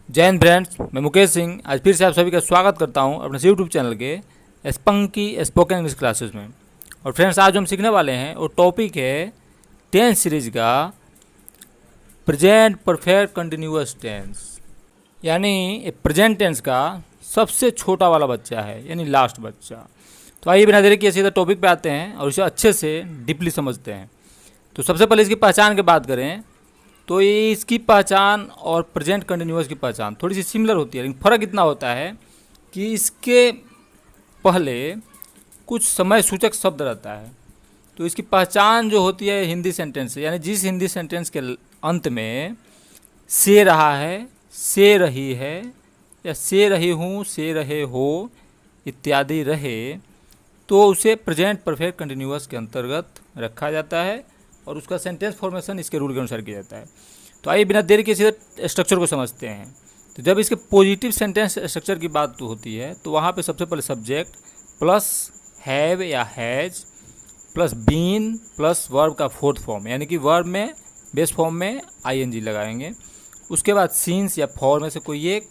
जय हिंद फ्रेंड्स, मैं मुकेश सिंह आज फिर से आप सभी का स्वागत करता हूं अपने यूट्यूब चैनल के स्पंकी स्पोकन इंग्लिश क्लासेस में। और फ्रेंड्स, आज जो हम सीखने वाले हैं वो टॉपिक है टेंस सीरीज का प्रेजेंट परफेक्ट कंटिन्यूअस टेंस, यानी प्रेजेंट टेंस का सबसे छोटा वाला बच्चा है, यानी लास्ट बच्चा। तो आइए बिना देरी किए सीधा टॉपिक पे आते हैं और इसे अच्छे से डीपली समझते हैं। तो सबसे पहले इसकी पहचान की बात करें तो ये इसकी पहचान और प्रेजेंट कंटिन्यूअस की पहचान थोड़ी सी सिमिलर होती है, लेकिन फ़र्क इतना होता है कि इसके पहले कुछ समय सूचक शब्द रहता है। तो इसकी पहचान जो होती है हिंदी सेंटेंस से, यानी जिस हिंदी सेंटेंस के अंत में से रहा है, से रही है, या से रही हूँ, से रहे हो इत्यादि रहे, तो उसे प्रेजेंट परफेक्ट कंटिन्यूअस के अंतर्गत रखा जाता है और उसका सेंटेंस फॉर्मेशन इसके रूल के अनुसार किया जाता है। तो आइए बिना देरी के सीधे स्ट्रक्चर को समझते हैं। तो जब इसके पॉजिटिव सेंटेंस स्ट्रक्चर की बात होती है तो वहाँ पे सबसे पहले सब्जेक्ट प्लस हैव या has plus been plus verb का फोर्थ फॉर्म, यानी कि वर्ब में बेस फॉर्म में आईएनजी लगाएंगे। उसके बाद सीन्स या फॉर में से कोई एक,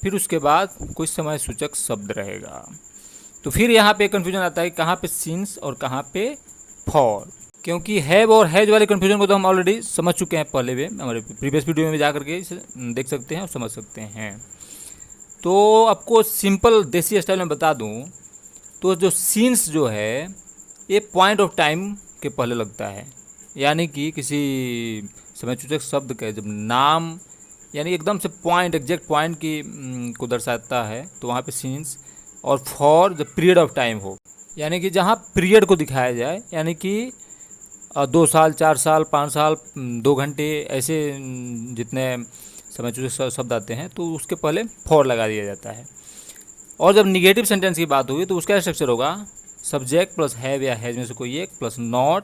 फिर उसके बाद कोई समय सूचक शब्द रहेगा। तो फिर यहाँ पे कन्फ्यूजन आता है कि कहाँ पे सीन्स और कहाँ पे फॉर, क्योंकि हैव और हैज वाले कन्फ्यूजन को तो हम ऑलरेडी समझ चुके हैं पहले भी, हमारे प्रीवियस वीडियो में भी जा करके इसे देख सकते हैं और समझ सकते हैं। तो आपको सिंपल देसी स्टाइल में बता दूं तो जो सीन्स जो है ये पॉइंट ऑफ टाइम के पहले लगता है, यानी कि किसी समय सूचक शब्द का जब नाम यानी एकदम से पॉइंट एग्जैक्ट पॉइंट की को दर्शाता है तो वहाँ पे सीन्स। और फॉर जब पीरियड ऑफ टाइम हो, यानी कि जहाँ पीरियड को दिखाया जाए, यानी कि 2 साल, 4 साल, 5 साल, 2 घंटे, ऐसे जितने समय सूचक शब्द आते हैं तो उसके पहले फॉर लगा दिया जाता है। और जब निगेटिव सेंटेंस की बात होगी तो उसका स्ट्रक्चर होगा सब्जेक्ट प्लस हैव या हैज में से कोई एक plus not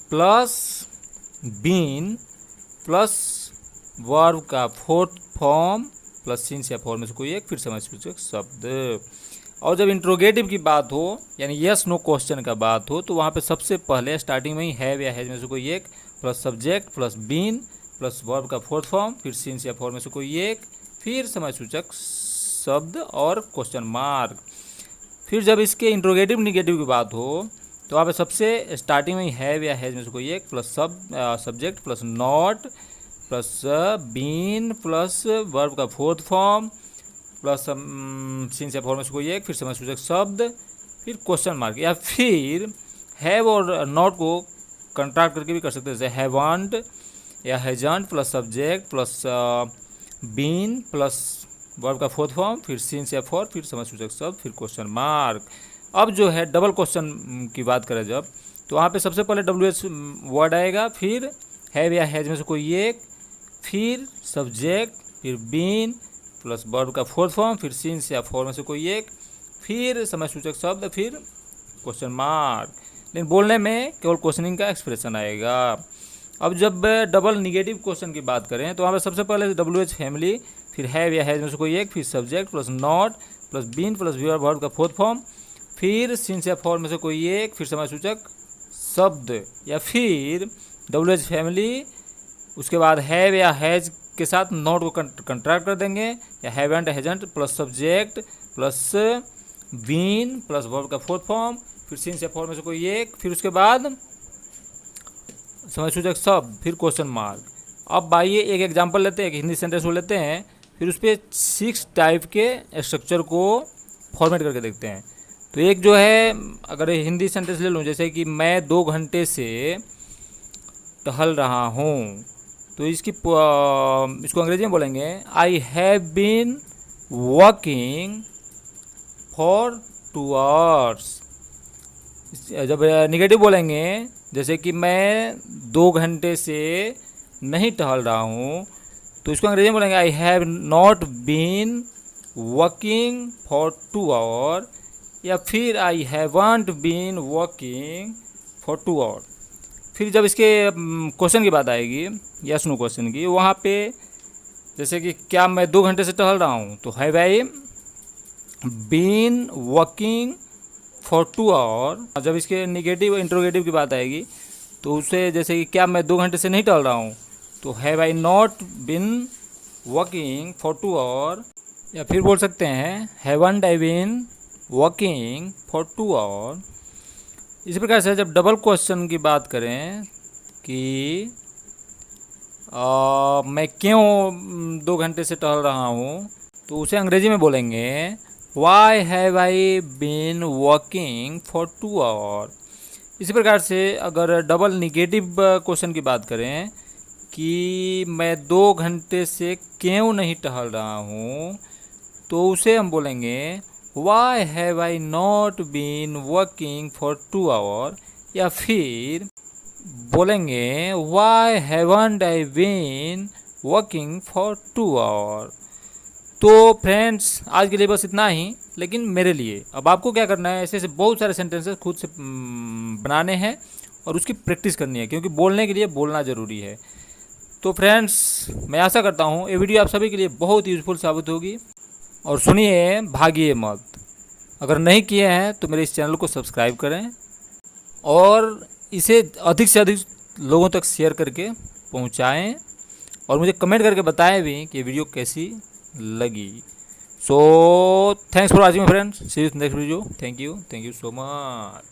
plus been plus verb का फोर्थ फॉर्म प्लस सीन्स या फॉर में से कोई एक, फिर समय सूचक शब्द। और जब इंट्रोगेटिव की बात हो, यानी यस नो क्वेश्चन का बात हो, तो वहाँ पे सबसे पहले स्टार्टिंग में ही हैव या हैज में से कोई एक plus subject plus been plus verb का फोर्थ फॉर्म, फिर सीन्स या फॉर में से कोई एक, फिर समय सूचक शब्द और क्वेश्चन मार्क। फिर जब इसके इंट्रोगेटिव निगेटिव की बात हो तो वहाँ पे सबसे स्टार्टिंग में ही हैव या हैज में से कोई एक plus subject plus not plus been plus verb का फोर्थ फॉर्म प्लस सीन्स या फॉर में से कोई एक, फिर समय सूचक शब्द, फिर क्वेश्चन मार्क। या फिर हैव और नॉट को कंट्रैक्ट करके भी कर सकते हैं, जैसे हैवंट या hasn't plus subject plus been plus verb का फोर्थ फॉर्म, फिर सीन्स या फॉर, फिर समय सूचक शब्द, फिर क्वेश्चन मार्क। अब जो है डबल क्वेश्चन की बात करें जब, तो वहाँ पे सबसे पहले WH वर्ड आएगा, फिर हैव या हैज में से कोई एक, फिर सब्जेक्ट, फिर बीन प्लस वर्ब का फोर्थ फॉर्म, फिर सीन्स या फॉर में से कोई एक, फिर समय सूचक शब्द, फिर क्वेश्चन मार्क। लेकिन बोलने में केवल क्वेश्चनिंग का एक्सप्रेशन आएगा। अब जब डबल निगेटिव क्वेश्चन की बात करें तो वहाँ पर सबसे पहले WH फैमिली, फिर हैव या हैज में से कोई एक, फिर subject plus not plus been plus verb का फोर्थ फॉर्म, फिर सीन्स या फॉर में से कोई एक, फिर समय सूचक शब्द, या फिर WH फैमिली उसके बाद हैव या हैज के साथ नॉट को कंट्रैक्ट कर देंगे, या haven't hasn't plus subject plus been plus verb का फोर्थ फॉर्म, फिर सीन्स या फॉर में से कोई एक, फिर उसके बाद समय सूचक शब्द, फिर क्वेश्चन मार्क। अब आइए एक एग्जांपल लेते हैं, एक हिंदी सेंटेंस को लेते हैं, फिर उस पर 6 टाइप के स्ट्रक्चर को फॉर्मेट करके देखते हैं। तो एक जो है, अगर हिंदी सेंटेंस ले लूँ, जैसे कि मैं 2 घंटे से टहल रहा हूँ, तो इसको अंग्रेजी में बोलेंगे I have been walking for 2 hours। जब निगेटिव बोलेंगे, जैसे कि मैं 2 घंटे से नहीं टहल रहा हूँ, तो इसको अंग्रेजी में बोलेंगे I have not been walking for 2 hours, या फिर I haven't been walking for 2 hours। फिर जब इसके क्वेश्चन की बात आएगी, यस नो क्वेश्चन की, वहाँ पे जैसे कि क्या मैं 2 घंटे से टहल रहा हूँ, तो have I been walking for 2 hours। जब इसके निगेटिव इंट्रोगेटिव की बात आएगी तो उसे, जैसे कि क्या मैं 2 घंटे से नहीं टहल रहा हूँ, तो have I not been working for 2 hour, या फिर बोल सकते हैं haven't I been working for 2 hour. इसी प्रकार से जब डबल क्वेश्चन की बात करें कि मैं क्यों 2 घंटे से टहल रहा हूँ, तो उसे अंग्रेजी में बोलेंगे why have I been working for 2 hour. इसी प्रकार से अगर डबल निगेटिव क्वेश्चन की बात करें कि मैं 2 घंटे से क्यों नहीं टहल रहा हूँ, तो उसे हम बोलेंगे why have I not been working for 2 hour, या फिर बोलेंगे why haven't I been working for 2 hour. तो फ्रेंड्स आज के लिए बस इतना ही, लेकिन मेरे लिए अब आपको क्या करना है, ऐसे ऐसे बहुत सारे सेंटेंसेस खुद से बनाने हैं और उसकी प्रैक्टिस करनी है, क्योंकि बोलने के लिए बोलना ज़रूरी है। तो फ्रेंड्स मैं आशा करता हूँ ये वीडियो आप सभी के लिए बहुत यूज़फुल साबित होगी। और सुनिए, भागिए मत। अगर नहीं किए हैं तो मेरे इस चैनल को सब्सक्राइब करें और इसे अधिक से अधिक लोगों तक शेयर करके पहुंचाएं, और मुझे कमेंट करके बताएं भी कि ये वीडियो कैसी लगी। So thanks for watching friends, see you next video. Thank you so much.